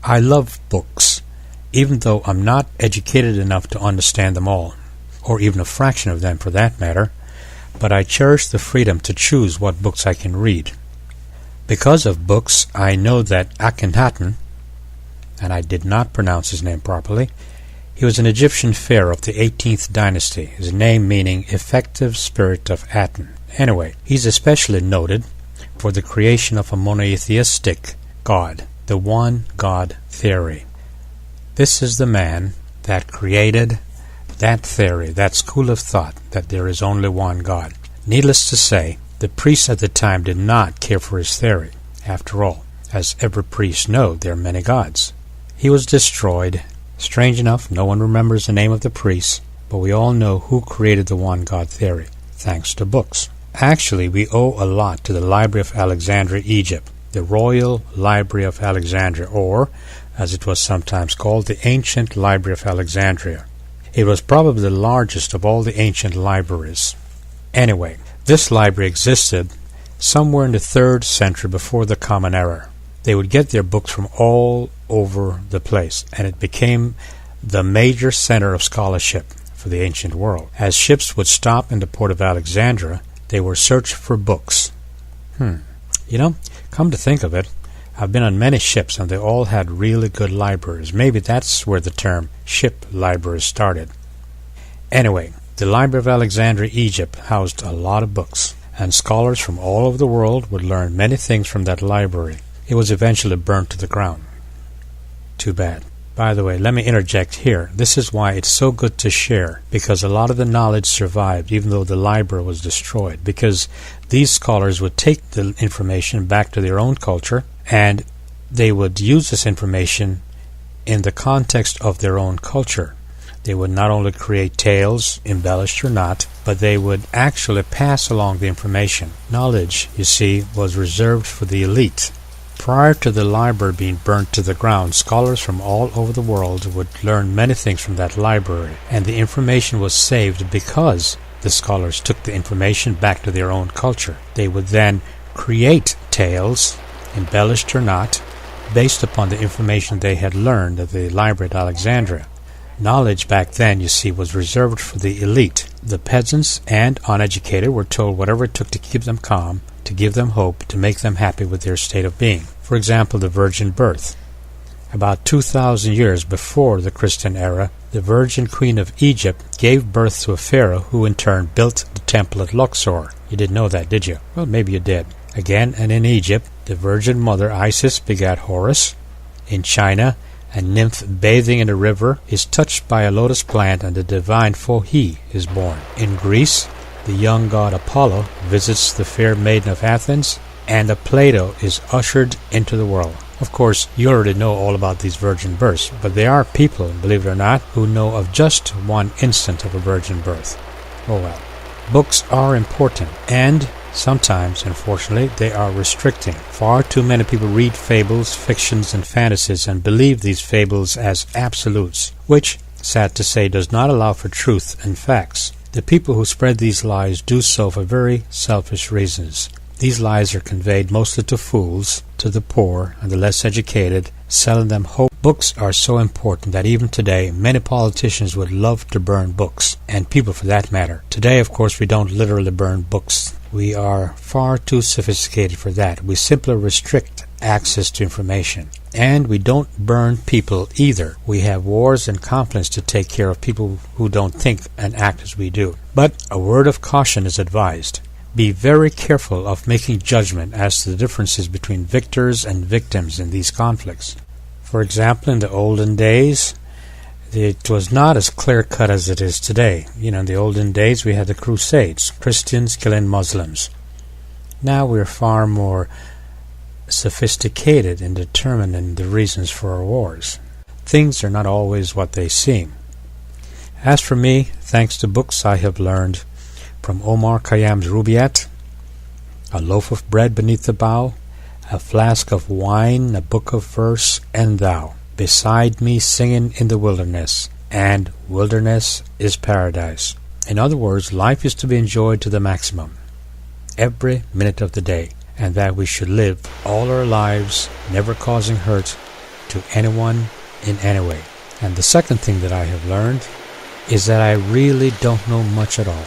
I love books, even though I'm not educated enough to understand them all, or even a fraction of them for that matter, but I cherish the freedom to choose what books I can read. Because of books, I know that Akhenaten, and I did not pronounce his name properly, he was an Egyptian pharaoh of the 18th dynasty, his name meaning effective spirit of Aten. Anyway, he's especially noted for the creation of a monotheistic God, the one God theory. This is the man that created that theory, that school of thought, that there is only one God. Needless to say, the priests at the time did not care for his theory. After all, as every priest knows, there are many gods. He was destroyed. Strange enough, no one remembers the name of the priest, but we all know who created the one God theory, thanks to books. Actually, we owe a lot to the Library of Alexandria, Egypt, the Royal Library of Alexandria, or, as it was sometimes called, the Ancient Library of Alexandria. It was probably the largest of all the ancient libraries. Anyway, this library existed somewhere in the 3rd century before the Common Era. They would get their books from all over the place, and it became the major center of scholarship for the ancient world. As ships would stop in the port of Alexandria, they were searching for books. Come to think of it, I've been on many ships and they all had really good libraries. Maybe that's where the term ship library started. Anyway, the Library of Alexandria, Egypt housed a lot of books, and scholars from all over the world would learn many things from that library. It was eventually burnt to the ground. Too bad. By the way, let me interject here. This is why it's so good to share, because a lot of the knowledge survived even though the library was destroyed, because these scholars would take the information back to their own culture, and they would use this information in the context of their own culture. They would not only create tales, embellished or not, but they would actually pass along the information. Knowledge, you see, was reserved for the elite. Prior to the library being burnt to the ground, scholars from all over the world would learn many things from that library, and the information was saved because the scholars took the information back to their own culture. They would then create tales, embellished or not, based upon the information they had learned at the library at Alexandria. Knowledge back then, you see, was reserved for the elite. The peasants and uneducated were told whatever it took to keep them calm, to give them hope, to make them happy with their state of being. For example, the virgin birth. About 2,000 years before the Christian era, the Virgin Queen of Egypt gave birth to a pharaoh who in turn built the temple at Luxor. You didn't know that, did you? Well, maybe you did. Again, and in Egypt, the Virgin Mother Isis begat Horus. In China, a nymph bathing in a river is touched by a lotus plant and the divine Fohi is born. In Greece, the young god Apollo visits the fair maiden of Athens, and a Plato is ushered into the world. Of course, you already know all about these virgin births, but there are people, believe it or not, who know of just one instant of a virgin birth. Oh well. Books are important, and sometimes, unfortunately, they are restricting. Far too many people read fables, fictions, and fantasies and believe these fables as absolutes, which, sad to say, does not allow for truth and facts. The people who spread these lies do so for very selfish reasons. These lies are conveyed mostly to fools, to the poor, and the less educated, selling them hope. Books are so important that even today, many politicians would love to burn books, and people for that matter. Today, of course, we don't literally burn books. We are far too sophisticated for that. We simply restrict access to information. And we don't burn people either. We have wars and conflicts to take care of people who don't think and act as we do. But a word of caution is advised. Be very careful of making judgment as to the differences between victors and victims in these conflicts. For example, in the olden days, it was not as clear-cut as it is today. In the olden days, we had the Crusades, Christians killing Muslims. Now we're far more sophisticated in determining the reasons for our wars. Things are not always what they seem. As for me, thanks to books I have learned, from Omar Khayyam's Rubaiyat, a loaf of bread beneath the bough, a flask of wine, a book of verse, and thou, beside me singing in the wilderness, and wilderness is paradise. In other words, life is to be enjoyed to the maximum, every minute of the day, and that we should live all our lives, never causing hurt, to anyone in any way. And the second thing that I have learned is that I really don't know much at all.